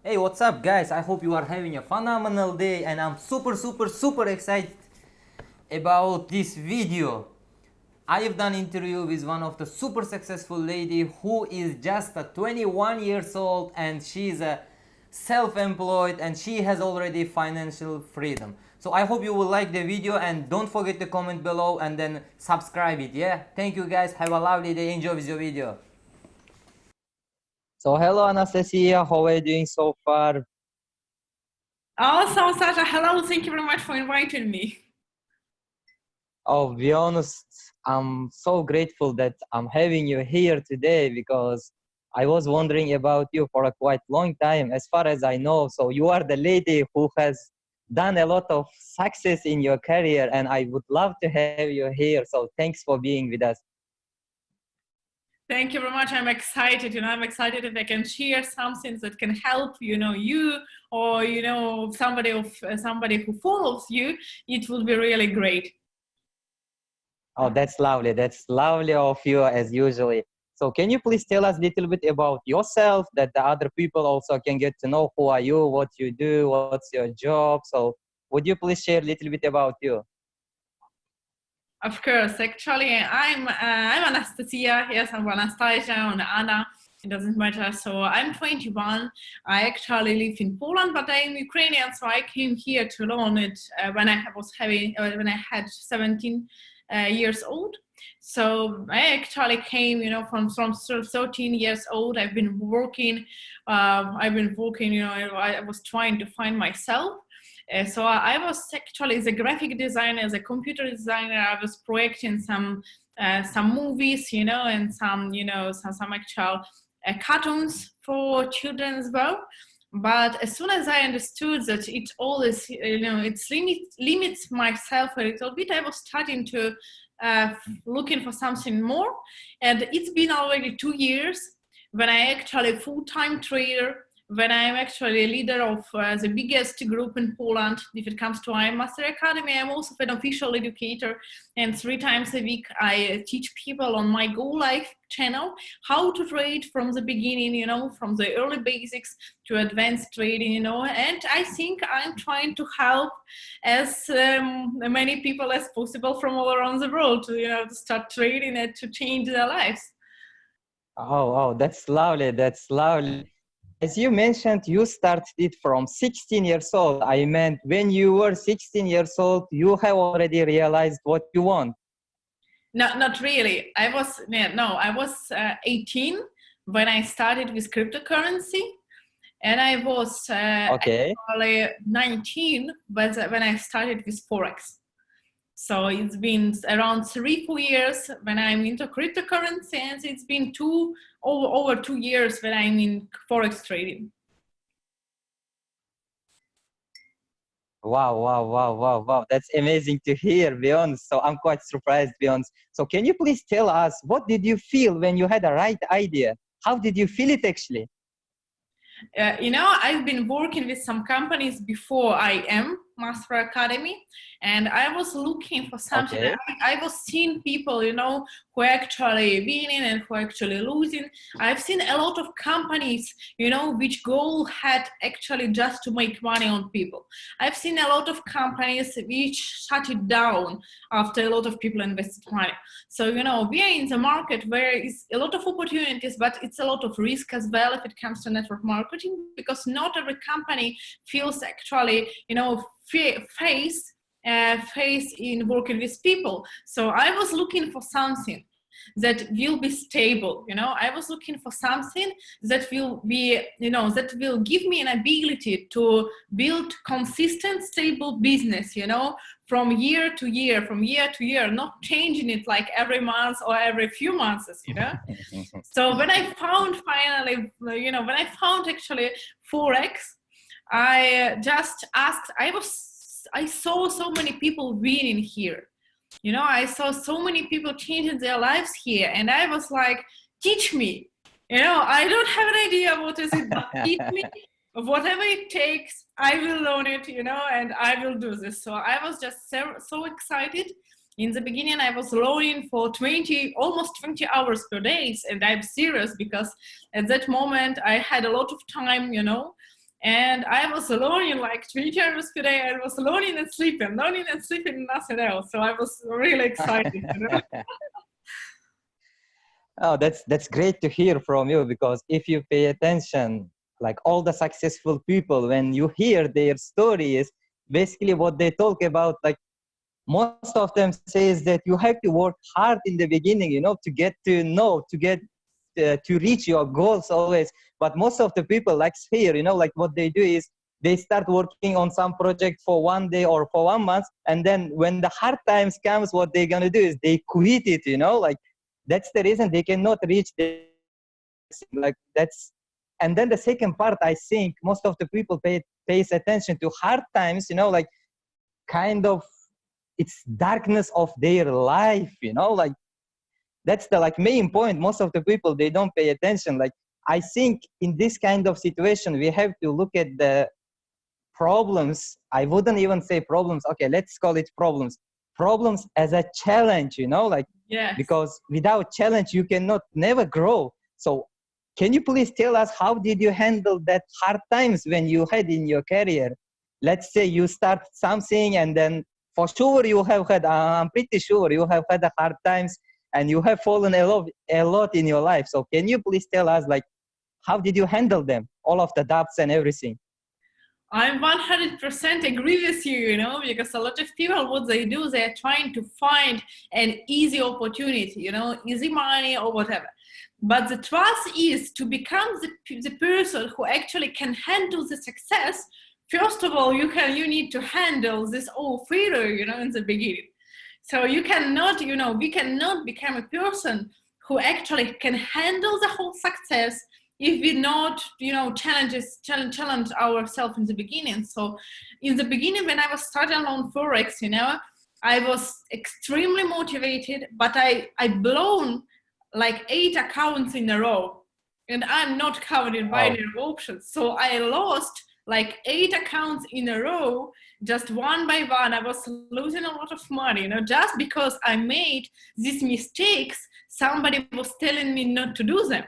Hey, what's up, guys? I hope you are having a phenomenal day, and I'm super excited about this video. I have done interview with one of the super successful lady who is just a 21 years old, and she's a self-employed and she has already financial freedom. So I hope you will like the video, and don't forget to comment below and then subscribe it. Yeah, thank you guys, have a lovely day, enjoy with your video. So hello Anastasia, how are you doing so far? Awesome, Sasha. Hello. Thank you very much for inviting me. Oh, be honest, I'm so grateful that I'm having you here today because I was wondering about you for a quite long time, as far as I know. So you are the lady who has done a lot of success in your career, and I would love to have you here. So thanks for being with us. Thank you very much. I'm excited. I'm excited if I can share something that can help, you or somebody who follows you. It will be really great. Oh, that's lovely. That's lovely of you as usually. So can you please tell us a little bit about yourself that the other people also can get to know who are you, what you do, what's your job? So would you please share a little bit about you? Of course. Actually, I'm Anastasia. Yes, I'm Anastasia and Anna. It doesn't matter. So I'm 21. I actually live in Poland, but I'm Ukrainian. So I came here to learn it when I had 17 years old. So I actually came, from 13 years old. I've been working. I was trying to find myself. So I was actually as a graphic designer, as a computer designer. I was projecting some movies, and some actual cartoons for children as well. But as soon as I understood that it all is, it's limits myself a little bit, I was starting to looking for something more. And it's been already 2 years when I actually full-time trader, when I'm actually a leader of the biggest group in Poland. If it comes to iMaster Academy, I'm also an official educator, and 3 times a week I teach people on my Go Life channel how to trade from the beginning, from the early basics to advanced trading, and I think I'm trying to help as many people as possible from all around the world to, to start trading and to change their lives. Oh, that's lovely. That's lovely. As you mentioned, you started it from 16 years old. I meant when you were 16 years old, you have already realized what you want. No, not really. I was 18 when I started with cryptocurrency, and I was Okay. actually 19 when I started with Forex. So it's been around 3-4 years when I'm into cryptocurrency, and it's been over 2 years when I'm in Forex trading. Wow. That's amazing to hear, Beyond. So I'm quite surprised, Beyond. So can you please tell us what did you feel when you had a right idea? How did you feel it actually? I've been working with some companies before I am Master Academy, and I was looking for something. Okay. I was seeing people, who are actually winning and who are actually losing. I've seen a lot of companies, which goal had actually just to make money on people. I've seen a lot of companies which shut it down after a lot of people invested money. So, we are in the market where it's a lot of opportunities, but it's a lot of risk as well if it comes to network marketing, because not every company feels actually, face in working with people. So I was looking for something that will be stable. I was looking for something that will be, that will give me an ability to build consistent stable business, from year to year, not changing it like every month or every few months. So when I found finally, when I found actually Forex, I just asked. I saw so many people winning here. I saw so many people changing their lives here, and I was like, teach me. I don't have an idea what is it, but teach me. Whatever it takes, I will learn it, and I will do this. So I was just so excited. In the beginning, I was learning for almost 20 hours per day, and I'm serious because at that moment I had a lot of time, And I was learning like 20 hours per day. I was learning and sleeping, nothing else. So I was really excited, you know. Oh, that's great to hear from you, because if you pay attention, like all the successful people, when you hear their stories, basically what they talk about, like most of them says that you have to work hard in the beginning, to get to know, to get to reach your goals always. But most of the people, like here, like what they do is they start working on some project for one day or for 1 month, and then when the hard times comes, what they're gonna do is they quit it, like that's the reason they cannot reach the, like that's. And then the second part, I think most of the people pays attention to hard times, like kind of it's darkness of their life, like that's the like main point. Most of the people, they don't pay attention. Like I think in this kind of situation, we have to look at the problems. I wouldn't even say problems. Okay, let's call it problems as a challenge, like, Yes. because without challenge you cannot never grow. So can you please tell us, how did you handle that hard times when you had in your career? Let's say you start something, and then for sure you have had, I'm pretty sure you have had hard times, and you have fallen a lot in your life. So can you please tell us, like, how did you handle them, all of the doubts and everything? I'm 100% agree with you, because a lot of people, what they do, they're trying to find an easy opportunity, easy money or whatever. But the trust is to become the person who actually can handle the success. First of all, you need to handle this all failure, in the beginning. So you cannot, we cannot become a person who actually can handle the whole success if we not, challenge ourselves in the beginning. So in the beginning, when I was starting on Forex, I was extremely motivated, but I blown like 8 accounts in a row, and I'm not covered in binary options. So I lost like 8 accounts in a row, just one by one. I was losing a lot of money, just because I made these mistakes. Somebody was telling me not to do them.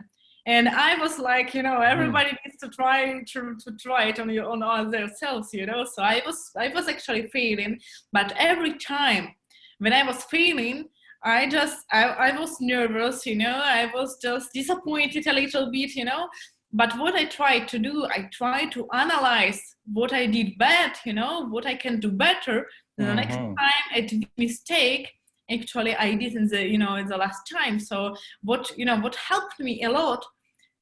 And I was like, everybody needs to try it on themselves, So I was actually failing, but every time when I was failing, I was nervous, I was just disappointed a little bit, But what I tried to do, I tried to analyze what I did bad, what I can do better. And the next time I did a mistake, actually I did in the last time. So what helped me a lot,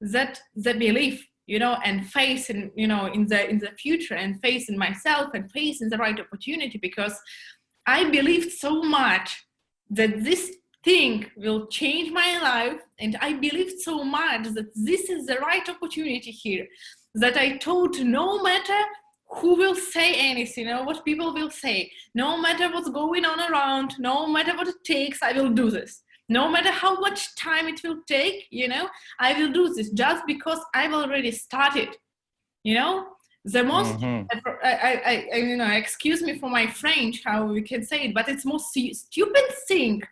that the belief, and faith in, in the future, and faith in myself, and faith in the right opportunity, because I believed so much that this thing will change my life, and I believed so much that this is the right opportunity here, that I thought no matter who will say anything, what people will say, no matter what's going on around, no matter what it takes, I will do this. No matter how much time it will take, I will do this, just because I've already started, the most, excuse me for my French, how we can say it, but it's most stupid thing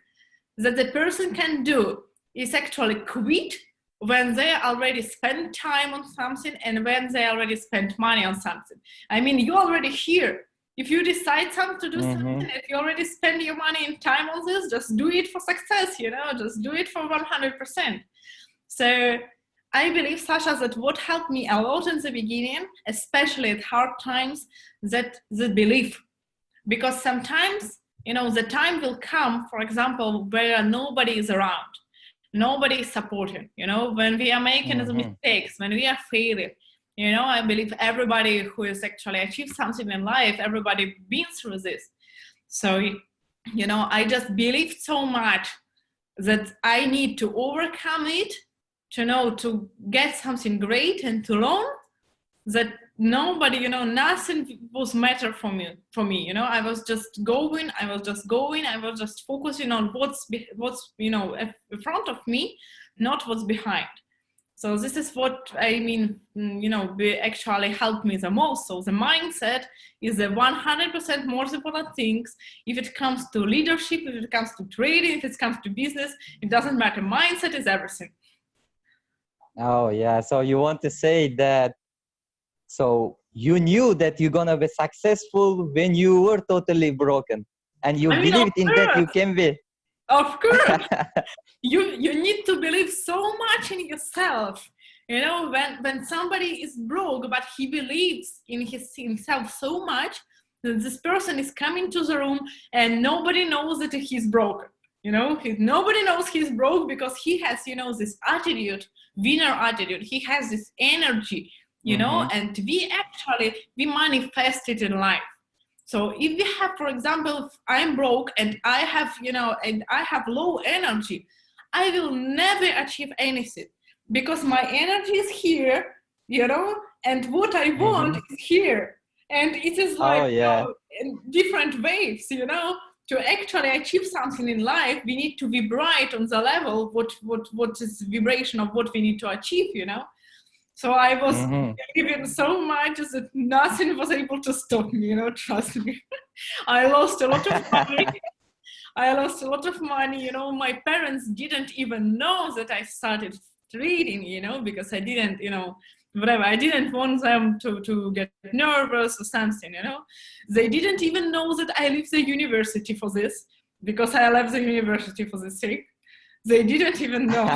that the person can do is actually quit when they already spend time on something, and when they already spent money on something. I mean, you're already here. If you decide to do something, if you already spend your money and time on this, just do it for success, just do it for 100%. So I believe, Sasha, that what helped me a lot in the beginning, especially at hard times, that the belief. Because sometimes, the time will come, for example, where nobody is around. Nobody is supporting, when we are making the mistakes, when we are failing. I believe everybody who has actually achieved something in life, everybody been through this. So, I just believed so much that I need to overcome it, to get something great, and to learn that nobody, nothing was matter for me. I was just going, I was just focusing on what's in front of me, not what's behind. So this is what I mean, actually helped me the most. So the mindset is the 100% most important things. If it comes to leadership, if it comes to trading, if it comes to business, it doesn't matter. Mindset is everything. Oh, yeah. So you want to say that So you knew that you're gonna be successful when you were totally broken, and you I mean, of believed in that you course, can be. of course. You need to believe so much in yourself. You know, when somebody is broke, but he believes in himself so much that this person is coming to the room and nobody knows that he's broken. You know, nobody knows he's broke because he has, you know, this attitude, winner attitude. He has this energy, you know, Mhm. and we manifest it in life. So if we have, for example, if I'm broke and I have, you know, and I have low energy, I will never achieve anything because my energy is here, you know, and what I want Mhm. is here. And it is like, Oh you yeah. know, in different waves, you know. To actually achieve something in life, we need to vibrate on the level what is vibration of what we need to achieve, you know. So I was Mhm. given so much that nothing was able to stop me, you know, trust me. I lost a lot of money. I lost a lot of money, you know. My parents didn't even know that I started trading, you know, because I didn't, you know, whatever. I didn't want them to get nervous or something, you know. They didn't even know that I left the university for this because I left the university for this sake. They didn't even know.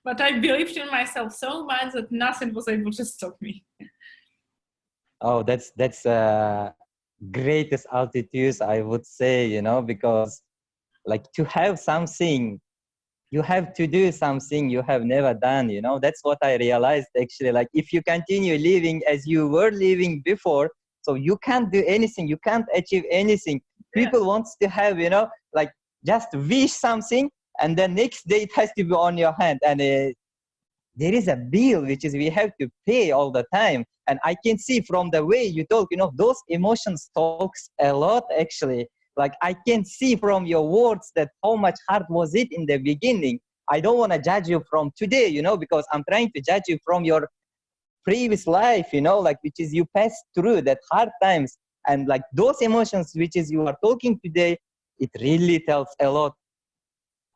But I believed in myself so much that nothing was able to stop me. Oh, that's greatest altitudes, I would say, you know, because like to have something, you have to do something you have never done, you know. That's what I realized actually. Like if you continue living as you were living before, so you can't do anything, you can't achieve anything. Yeah. People wants to have, you know, like just wish something, and then next day it has to be on your hand, and there is a bill which is we have to pay all the time. And I can see from the way you talk, you know, those emotions talks a lot actually. Like I can see from your words that how much hard was it in the beginning. I don't want to judge you from today, you know, because I'm trying to judge you from your previous life, you know, like which is you passed through that hard times. And like those emotions which is you are talking today, it really tells a lot.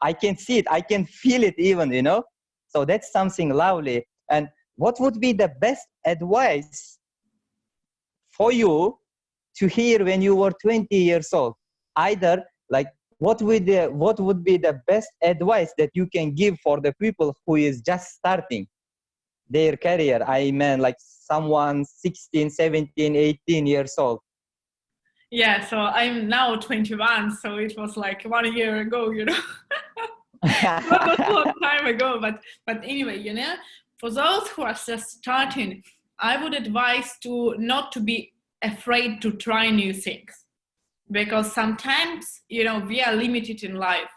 I can see it, I can feel it even, you know. So that's something lovely. And what would be the best advice for you to hear when you were 20 years old? Either like what would be the best advice that you can give for the people who is just starting their career? I mean like someone 16, 17, 18 years old. Yeah, so I'm now 21, so it was like 1 year ago, you know. Not a long time ago, but anyway, you know, for those who are just starting, I would advise to not to be afraid to try new things, because sometimes, you know, we are limited in life.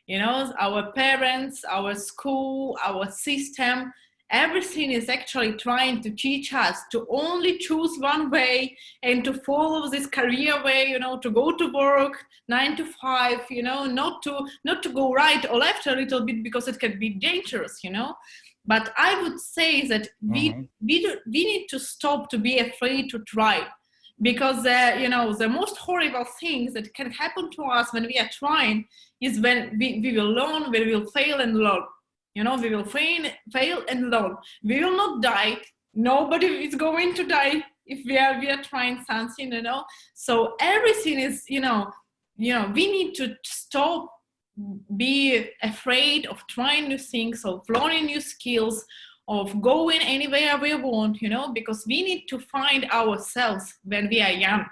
You know, our parents, our school, our system, everything is actually trying to teach us to only choose one way and to follow this career way, you know, to go to work 9 to 5, you know, not to go right or left a little bit because it can be dangerous, you know. But I would say that Mhm. we need to stop to be afraid to try, because you know, the most horrible things that can happen to us when we are trying is when we will learn, we will fail and learn. You know, we will fail and learn. We will not die. Nobody is going to die if we are trying something, you know. So everything is, we need to stop be afraid of trying new things, of learning new skills, of going anywhere we want, you know, because we need to find ourselves when we are young.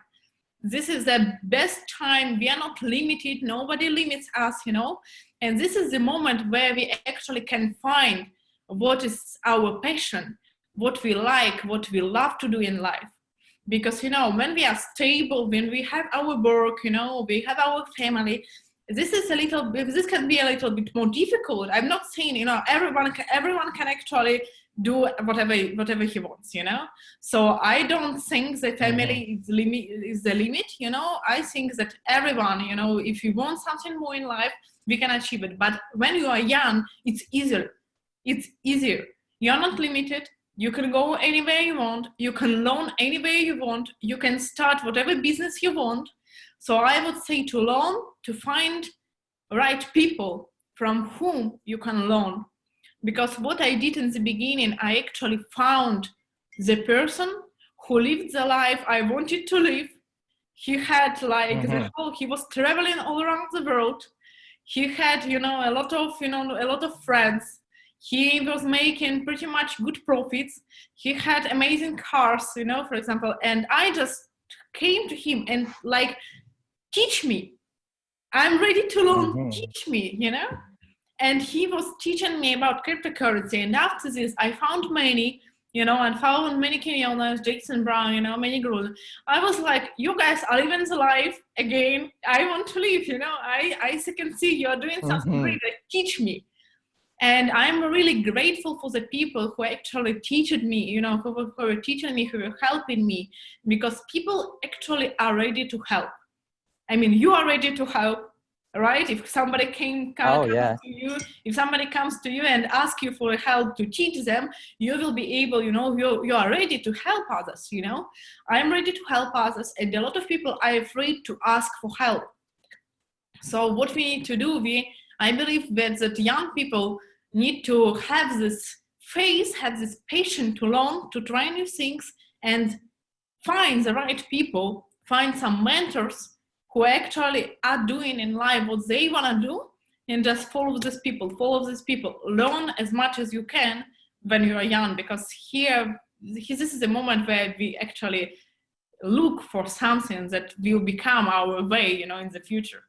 This is the best time. We are not limited. Nobody limits us, you know. And this is the moment where we actually can find what is our passion, what we like, what we love to do in life. Because, you know, when we are stable, when we have our work, you know, we have our family, this can be a little bit more difficult. I'm not saying, you know, everyone can actually do whatever he wants, you know. So I don't think the Mhm. family is the limit, you know. I think that everyone, you know, if you want something more in life, we can achieve it. But when you are young, it's easier. It's easier. You're not limited. You can go anywhere you want. You can learn anywhere you want. You can start whatever business you want. So I would say to learn, to find right people from whom you can learn. Because what I did in the beginning, I actually found the person who lived the life I wanted to live. He had like he was traveling all around the world. He had, a lot of friends. He was making pretty much good profits. He had amazing cars, for example. And I just came to him and like, teach me. I'm ready to learn. Teach me, And he was teaching me about cryptocurrency. And after this, I found many, and found many Kenyans, Jason Brown, many girls. I was like, you guys are living the life again. I want to live, I can see you're doing something great. Like, teach me. And I'm really grateful for the people who actually teached me, who were teaching me, who were helping me, because people actually are ready to help. I mean, you are ready to help, right? If somebody comes to you, if somebody comes to you and asks you for help to teach them, you will be able, you are ready to help others, I'm ready to help others, and a lot of people are afraid to ask for help. So what we need to do, I believe that young people need to have this faith, have this patience to learn, to try new things, and find the right people, find some mentors who actually are doing in life what they want to do, and just follow these people, learn as much as you can when you are young, because this is the moment where we actually look for something that will become our way, in the future.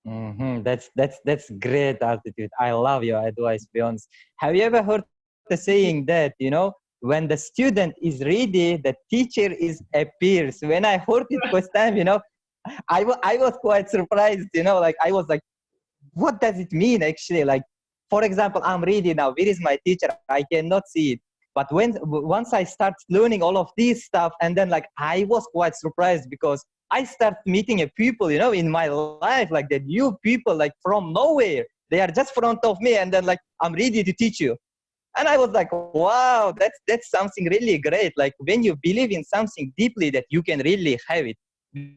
That's great attitude. I love your advice, Beyonce. Have you ever heard the saying that, when the student is ready, the teacher appears? When I heard it first time, I was quite surprised, like I was like, what does it mean actually? Like, for example, I'm ready now. Where is my teacher? I cannot see it. But once I start learning all of this stuff, and then like I was quite surprised because I start meeting people, in my life, like the new people, like from nowhere. They are just in front of me, and then like, I'm ready to teach you. And I was like, wow, that's something really great. Like when you believe in something deeply, that you can really have it.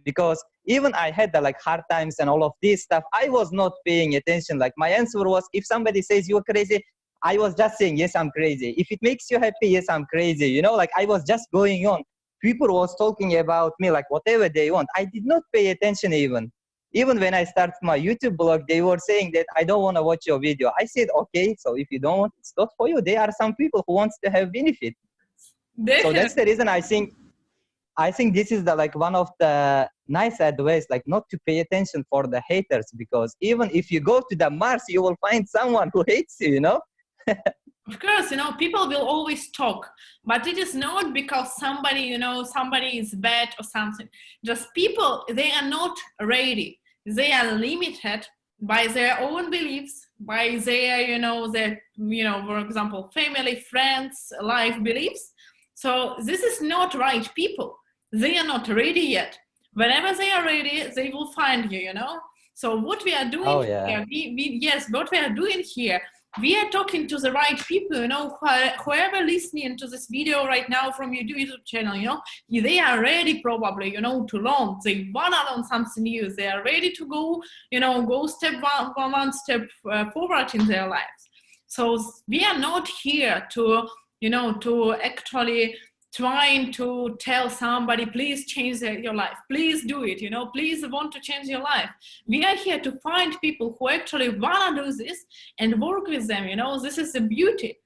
Because even I had the like hard times and all of this stuff, I was not paying attention. Like my answer was, if somebody says you're crazy, I was just saying, yes, I'm crazy. If it makes you happy, yes, I'm crazy. Like I was just going on. People was talking about me, like whatever they want. I did not pay attention even. Even when I started my YouTube blog, they were saying that I don't want to watch your video. I said, okay, so if you don't want, it's not for you. There are some people who wants to have benefit. So that's the reason I think this is the like one of the nice advice, like not to pay attention for the haters, because even if you go to the Mars, you will find someone who hates you, Of course, people will always talk, but it is not because somebody is bad or something. Just people, they are not ready. They are limited by their own beliefs, by their, for example, family, friends, life beliefs. So this is not right people. They are not ready yet. Whenever they are ready, they will find you, So what we are doing here, what we are doing here, we are talking to the right people, whoever listening to this video right now from your YouTube channel, they are ready probably, to learn. They want to learn something new. They are ready to go, go step one step forward in their lives. So we are not here to, to actually trying to tell somebody, please change your life, please do it, please want to change your life. We are here to find people who actually want to do this and work with them. This is the beauty,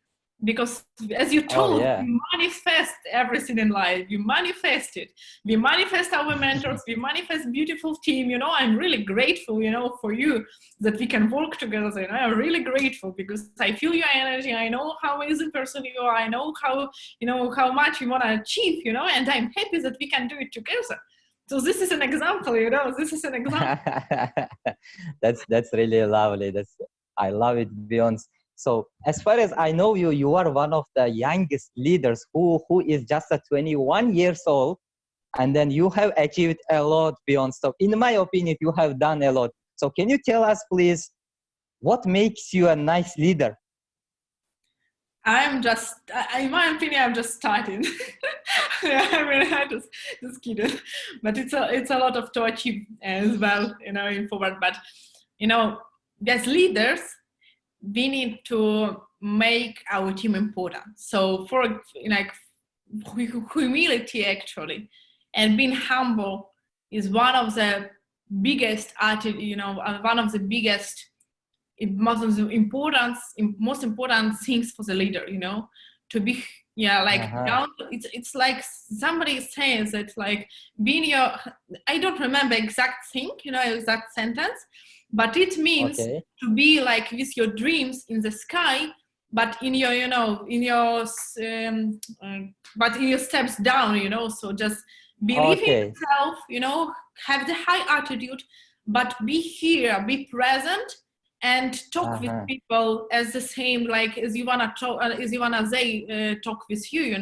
because as you told, you manifest everything in life. You manifest it. We manifest our mentors. We manifest beautiful team. I'm really grateful, for you, that we can work together. I'm really grateful because I feel your energy. I know how amazing person you are. I know how, how much you want to achieve, and I'm happy that we can do it together. So this is an example, this is an example. That's really lovely. I love it, Beyonce. So as far as I know you are one of the youngest leaders who is just 21 years old, and then you have achieved a lot, Beyonce. So in my opinion, you have done a lot. So can you tell us, please, what makes you a nice leader? In my opinion, I'm just starting. I just kidding. But it's a lot of to achieve as well, in forward. But, as leaders, we need to make our team important. So humility actually, and being humble is one of the biggest one of the biggest, most important things for the leader, to be, like, it's like somebody says that, like, being your, I don't remember exact thing, exact sentence, but it means to be like with your dreams in the sky, but in your, but in your steps down, so just believe in yourself, have the high attitude, but be here, be present, and talk with people as the same, like as you wanna talk, they talk with you,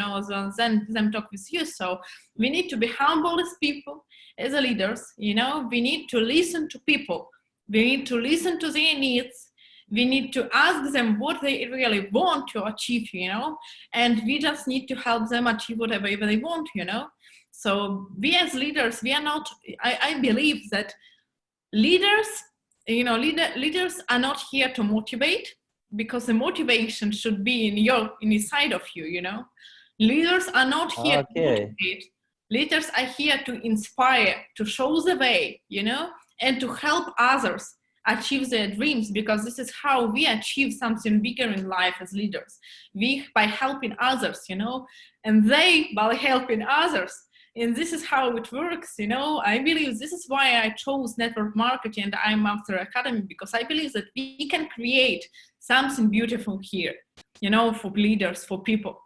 then them talk with you. So we need to be humble as people, as leaders. We need to listen to people. We need to listen to their needs. We need to ask them what they really want to achieve, and we just need to help them achieve whatever they want, So we as leaders, we are not. I believe that leaders. Leaders are not here to motivate, because the motivation should be inside of you, Leaders are not here to motivate. Leaders are here to inspire, to show the way, and to help others achieve their dreams, because this is how we achieve something bigger in life as leaders. We, by helping others, and they by helping others. And this is how it works, I believe this is why I chose network marketing and iMaster Academy, because I believe that we can create something beautiful here, for leaders, for people.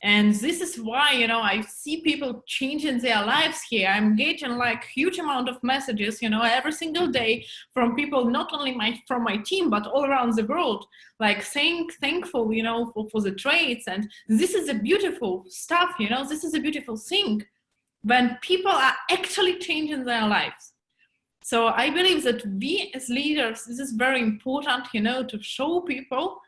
And this is why, I see people changing their lives here. I'm getting like huge amount of messages, every single day from people, not only from my team, but all around the world, like thankful, for the trades. And this is a beautiful stuff, this is a beautiful thing, when people are actually changing their lives. So I believe that we as leaders, this is very important, to show people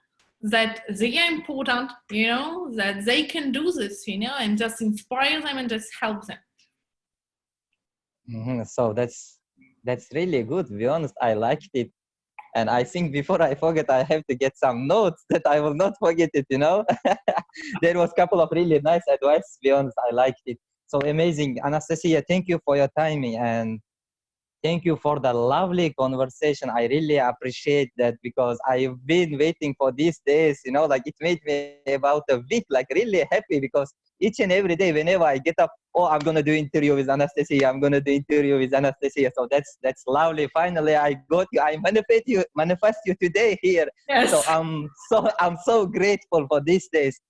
that they are important, that they can do this, and just inspire them and just help them. So that's really good. To be honest, I liked it. And I think before I forget, I have to get some notes that I will not forget it, There was a couple of really nice advice. To be honest, I liked it. So amazing. Anastasia, thank you for your timing, and thank you for the lovely conversation. I really appreciate that, because I've been waiting for these days, like it made me about a week, like really happy, because each and every day, whenever I get up, I'm going to do interview with Anastasia. I'm going to do interview with Anastasia. So that's lovely. Finally, I got you. I manifest you today here. Yes. So I'm so grateful for these days.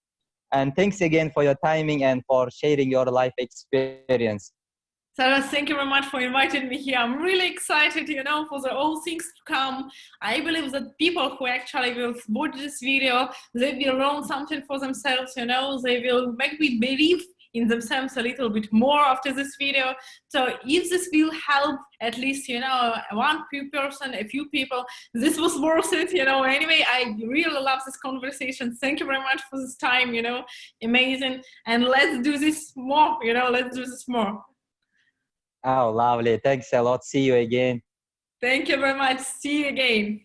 And thanks again for your timing and for sharing your life experience. Sarah, thank you very much for inviting me here. I'm really excited, for all things to come. I believe that people who actually will watch this video, they will learn something for themselves, they will make me believe in themselves a little bit more after this video. So if this will help at least, one person, a few people, this was worth it, Anyway, I really love this conversation. Thank you very much for this time, amazing. And let's do this more, let's do this more. Oh, lovely. Thanks a lot. See you again. Thank you very much. See you again.